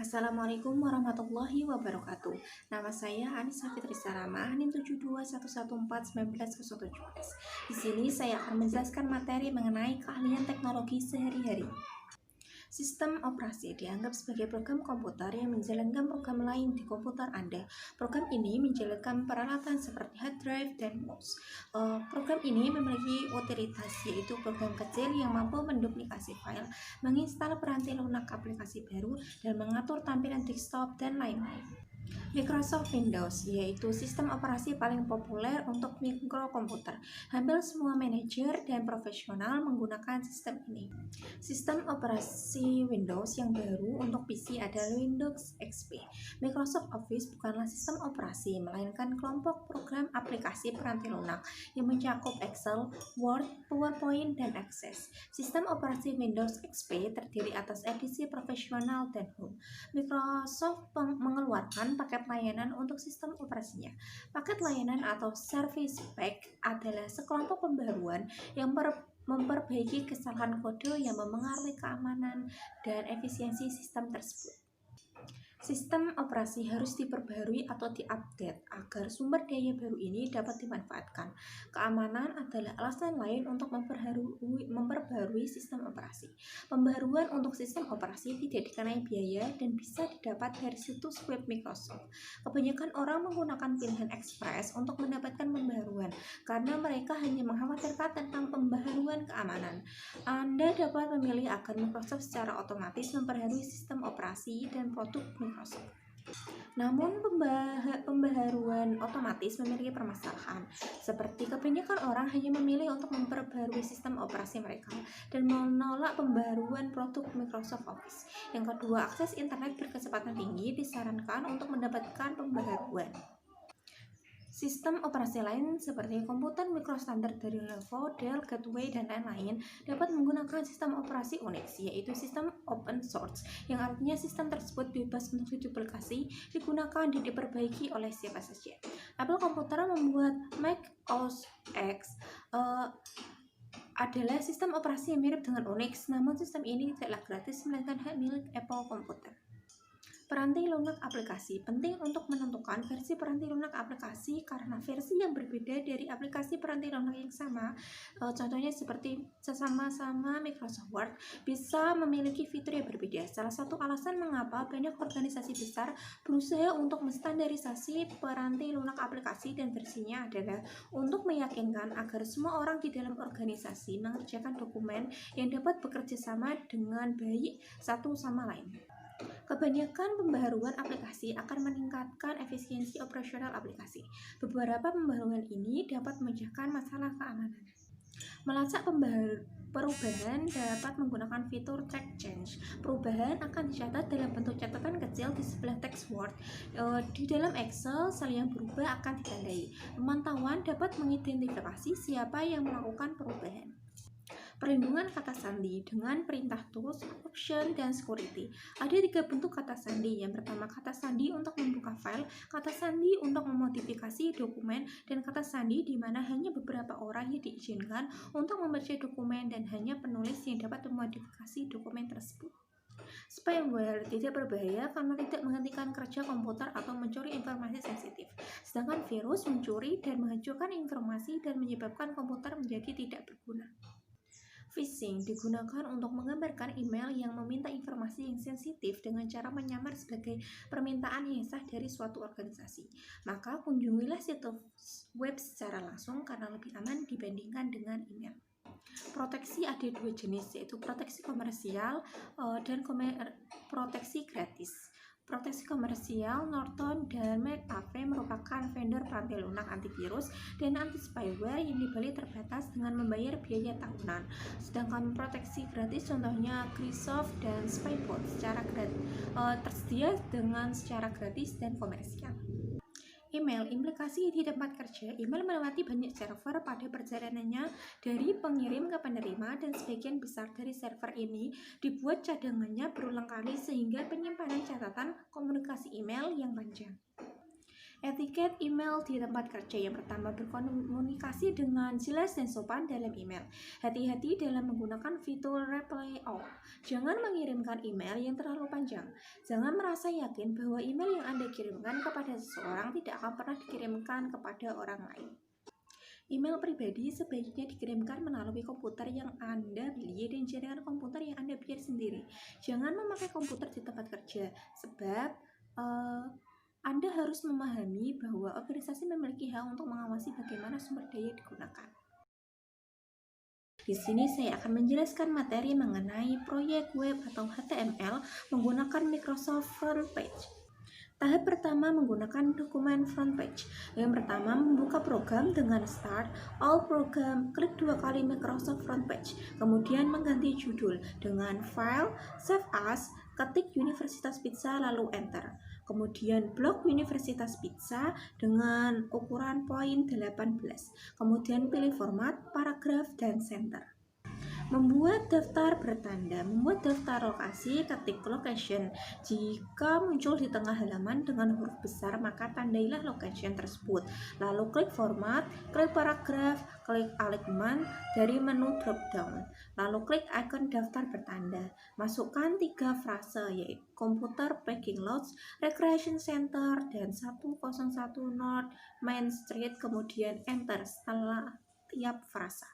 Assalamualaikum warahmatullahi wabarakatuh. Nama saya Anissa Fitri Sarama, NIM 7211414917. Di sini saya akan menjelaskan materi mengenai keahlian teknologi sehari-hari. Sistem operasi dianggap sebagai program komputer yang menjalankan program lain di komputer Anda. Program ini menjalankan peralatan seperti hard drive dan mouse. Program ini memiliki utilitas, yaitu program kecil yang mampu menduplikasi file, menginstal peranti lunak aplikasi baru, dan mengatur tampilan desktop dan lain-lain. Microsoft Windows yaitu sistem operasi paling populer untuk mikrokomputer. Hampir semua manajer dan profesional menggunakan sistem ini. Sistem operasi Windows yang baru untuk PC adalah Windows XP. Microsoft Office bukanlah sistem operasi, melainkan kelompok program aplikasi peranti lunak yang mencakup Excel, Word, PowerPoint, dan Access. Sistem operasi Windows XP terdiri atas edisi profesional dan home. Microsoft mengeluarkan paket layanan untuk sistem operasinya. Paket layanan atau Service Pack adalah sekelompok pembaruan yang memperbaiki kesalahan kode yang memengaruhi keamanan dan efisiensi sistem tersebut. Sistem operasi harus diperbarui atau diupdate agar sumber daya baru ini dapat dimanfaatkan. Keamanan adalah alasan lain untuk memperbarui sistem operasi. Pembaruan untuk sistem operasi tidak dikenai biaya dan bisa didapat dari situs web Microsoft. Kebanyakan orang menggunakan pilihan Express untuk mendapatkan pembaruan karena mereka hanya mengkhawatirkan tentang pembaruan keamanan. Anda dapat memilih agar Microsoft secara otomatis memperbarui sistem operasi dan produk Microsoft. Namun pembaharuan otomatis memiliki permasalahan, seperti kebanyakan orang hanya memilih untuk memperbarui sistem operasi mereka dan menolak pembaharuan produk Microsoft Office. Yang kedua, akses internet berkecepatan tinggi disarankan untuk mendapatkan pembaharuan. Sistem operasi lain seperti komputer mikrostandar dari Lenovo, Dell, Gateway, dan lain-lain dapat menggunakan sistem operasi Unix, yaitu sistem open source, yang artinya sistem tersebut bebas untuk diduplikasi, digunakan, dan diperbaiki oleh siapa saja. Apple Computer membuat Mac OS X adalah sistem operasi yang mirip dengan Unix, namun sistem ini tidaklah gratis melainkan hak milik Apple Computer. Peranti lunak aplikasi penting untuk menentukan versi peranti lunak aplikasi karena versi yang berbeda dari aplikasi peranti lunak yang sama, contohnya seperti sama-sama Microsoft Word, bisa memiliki fitur yang berbeda. Salah satu alasan mengapa banyak organisasi besar berusaha untuk menstandarisasi peranti lunak aplikasi dan versinya adalah untuk meyakinkan agar semua orang di dalam organisasi mengerjakan dokumen yang dapat bekerja sama dengan baik satu sama lain. Kebanyakan pembaharuan aplikasi akan meningkatkan efisiensi operasional aplikasi. Beberapa pembaharuan ini dapat memecahkan masalah keamanan. Melacak perubahan dapat menggunakan fitur track change. Perubahan akan dicatat dalam bentuk catatan kecil di sebelah teks Word. Di dalam Excel, sel yang berubah akan ditandai. Pemantauan dapat mengidentifikasi siapa yang melakukan perubahan. Perlindungan kata sandi dengan perintah tools, option, dan security. Ada 3 bentuk kata sandi. Yang pertama, kata sandi untuk membuka file, kata sandi untuk memodifikasi dokumen, dan kata sandi di mana hanya beberapa orang yang diizinkan untuk membaca dokumen dan hanya penulis yang dapat memodifikasi dokumen tersebut. Spyware tidak berbahaya karena tidak menghentikan kerja komputer atau mencuri informasi sensitif. Sedangkan virus mencuri dan menghancurkan informasi dan menyebabkan komputer menjadi tidak berguna. Phishing digunakan untuk menggambarkan email yang meminta informasi yang sensitif dengan cara menyamar sebagai permintaan yang sah dari suatu organisasi. Maka kunjungilah situs web secara langsung karena lebih aman dibandingkan dengan email. Proteksi ada 2 jenis, yaitu proteksi komersial dan proteksi gratis. Proteksi komersial, Norton dan McAfee merupakan vendor peranti lunak antivirus dan anti-spyware yang dibeli terbatas dengan membayar biaya tahunan. Sedangkan proteksi gratis contohnya Microsoft dan Spybot tersedia dengan secara gratis dan komersial. Email, implikasi di tempat kerja. Email melewati banyak server pada perjalanannya dari pengirim ke penerima, dan sebagian besar dari server ini dibuat cadangannya berulang kali sehingga penyimpanan catatan komunikasi email yang panjang. Etiket email di tempat kerja. Yang pertama, berkomunikasi dengan jelas dan sopan dalam email. Hati-hati dalam menggunakan fitur reply all. Jangan mengirimkan email yang terlalu panjang. Jangan merasa yakin bahwa email yang Anda kirimkan kepada seseorang tidak akan pernah dikirimkan kepada orang lain. Email pribadi sebaiknya dikirimkan melalui komputer yang Anda beli dan jaringan komputer yang Anda bikin sendiri. Jangan memakai komputer di tempat kerja, sebab Anda harus memahami bahwa organisasi memiliki hak untuk mengawasi bagaimana sumber daya digunakan. Di sini saya akan menjelaskan materi mengenai proyek web atau HTML menggunakan Microsoft Front Page. Tahap pertama menggunakan dokumen front page. Yang pertama, membuka program dengan start all program, klik 2 kali Microsoft front page. Kemudian mengganti judul dengan file, save as, ketik Universitas Pizza lalu enter. Kemudian blok Universitas Pizza dengan ukuran poin 18. Kemudian pilih format, paragraf, dan center. Membuat daftar bertanda. Membuat daftar lokasi, ketik location. Jika muncul di tengah halaman dengan huruf besar, maka tandailah location tersebut. Lalu klik format, klik paragraf, klik alignment dari menu drop down. Lalu klik icon daftar bertanda. Masukkan 3 frase, yaitu komputer packing lots, recreation center, dan 101 North Main Street, kemudian enter setelah tiap frasa.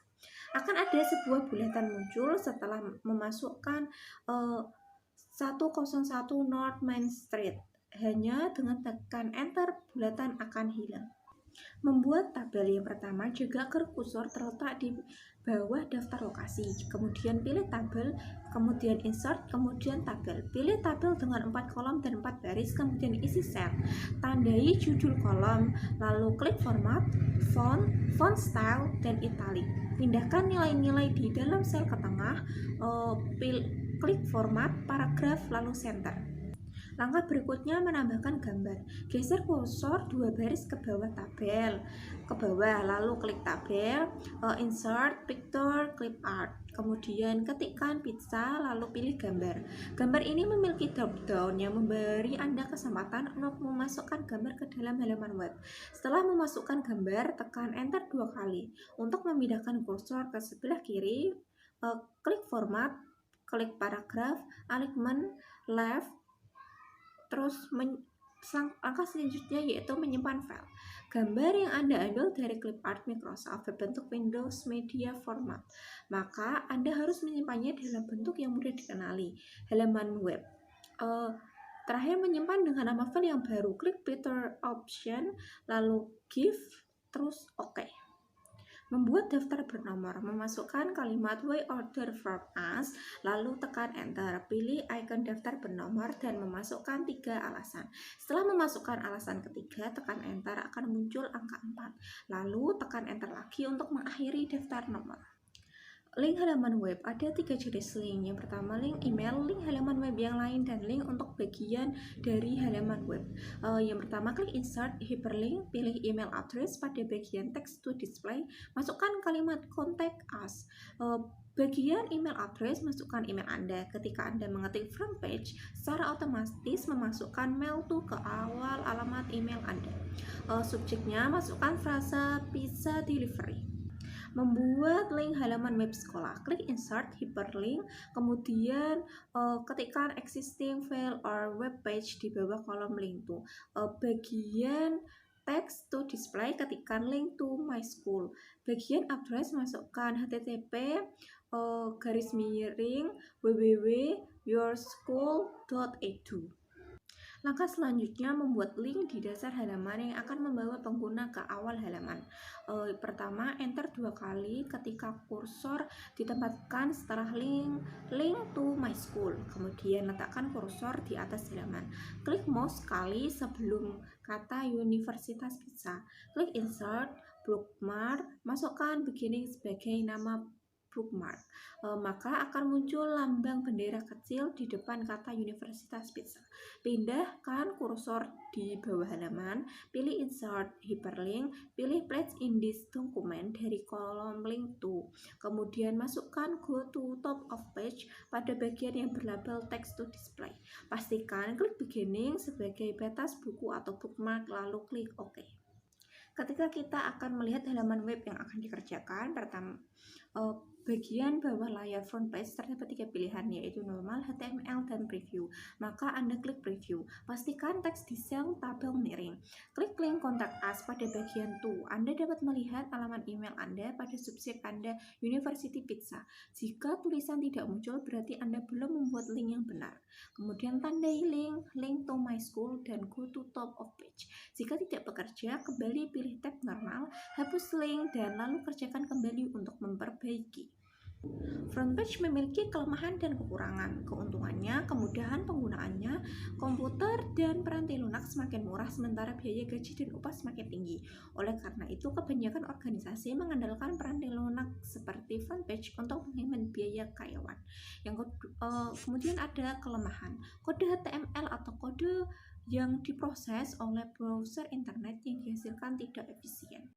Akan ada sebuah bulatan muncul setelah memasukkan 101 North Main Street. Hanya dengan tekan enter, bulatan akan hilang. Membuat tabel. Yang pertama, jaga kursor terletak di bawah daftar lokasi. Kemudian pilih tabel, kemudian insert, kemudian tabel. Pilih tabel dengan 4 kolom dan 4 baris, kemudian isi sel. Tandai judul kolom, lalu klik format, font style, dan italic. Pindahkan nilai-nilai di dalam sel ke tengah, klik format, paragraf, lalu center. Langkah berikutnya menambahkan gambar. Geser kursor 2 baris ke bawah tabel, lalu klik tabel, insert, picture, clip art. Kemudian ketikkan pizza, lalu pilih gambar. Gambar ini memiliki drop down yang memberi Anda kesempatan untuk memasukkan gambar ke dalam halaman web. Setelah memasukkan gambar, tekan enter 2 kali. Untuk memindahkan kursor ke sebelah kiri, klik format, klik paragraf, alignment, left. Terus langkah selanjutnya yaitu menyimpan file. Gambar yang Anda ambil dari clip art Microsoft berbentuk Windows Media Format, maka Anda harus menyimpannya dalam bentuk yang mudah dikenali, halaman web. Terakhir, menyimpan dengan nama file yang baru. Klik Picture Option, lalu Give, terus OK. Membuat daftar bernomor. Memasukkan kalimat "We order from us", lalu tekan enter. Pilih icon daftar bernomor dan memasukkan 3 alasan. Setelah memasukkan alasan ketiga, tekan enter, akan muncul angka 4. Lalu tekan enter lagi untuk mengakhiri daftar nomor. Link halaman web. Ada 3 jenis link. Yang pertama, link email, link halaman web yang lain, dan link untuk bagian dari halaman web. Yang pertama, klik insert hyperlink, pilih email address pada bagian text to display, masukkan kalimat contact us. Bagian email address, masukkan email Anda. Ketika Anda mengetik front page, secara otomatis memasukkan mail to ke awal alamat email Anda. Subjeknya, masukkan frasa pizza delivery. Membuat link halaman web sekolah. Klik insert hyperlink, kemudian ketikkan existing file or web page di bawah kolom link to. Bagian text to display, ketikkan link to my school. Bagian address, masukkan http www.yourschool.edu. Langkah selanjutnya membuat link di dasar halaman yang akan membawa pengguna ke awal halaman. Pertama, enter 2 kali ketika kursor ditempatkan setelah link to my school. Kemudian letakkan kursor di atas halaman. Klik mouse sekali sebelum kata Universitas Pizza. Klik insert, bookmark, masukkan beginning sebagai nama bookmark, maka akan muncul lambang bendera kecil di depan kata Universitas Pizza. Pindahkan kursor di bawah halaman, pilih insert hyperlink, pilih place in this document dari kolom link to, kemudian masukkan go to top of page pada bagian yang berlabel text to display. Pastikan klik beginning sebagai batas buku atau bookmark, lalu klik OK. Ketika kita akan melihat halaman web yang akan dikerjakan, pertama bagian bawah layar front page terdapat 3 pilihan, yaitu normal, HTML, dan preview. Maka Anda klik preview. Pastikan teks di sel tabel miring. Klik link kontak us pada bagian to. Anda dapat melihat alamat email Anda pada subjek Anda University Pizza. Jika tulisan tidak muncul, berarti Anda belum membuat link yang benar. Kemudian tandai link to my school, dan go to top of page. Jika tidak bekerja, kembali pilih tab normal, hapus link, dan lalu kerjakan kembali untuk memperbaiki. Front page memiliki kelemahan dan kekurangan. Keuntungannya, kemudahan penggunaannya, komputer dan peranti lunak semakin murah sementara biaya gaji dan upah semakin tinggi. Oleh karena itu, kebanyakan organisasi mengandalkan peranti lunak seperti front page untuk menghemat biaya karyawan. Kemudian ada kelemahan. Kode HTML atau kode yang diproses oleh browser internet yang dihasilkan tidak efisien.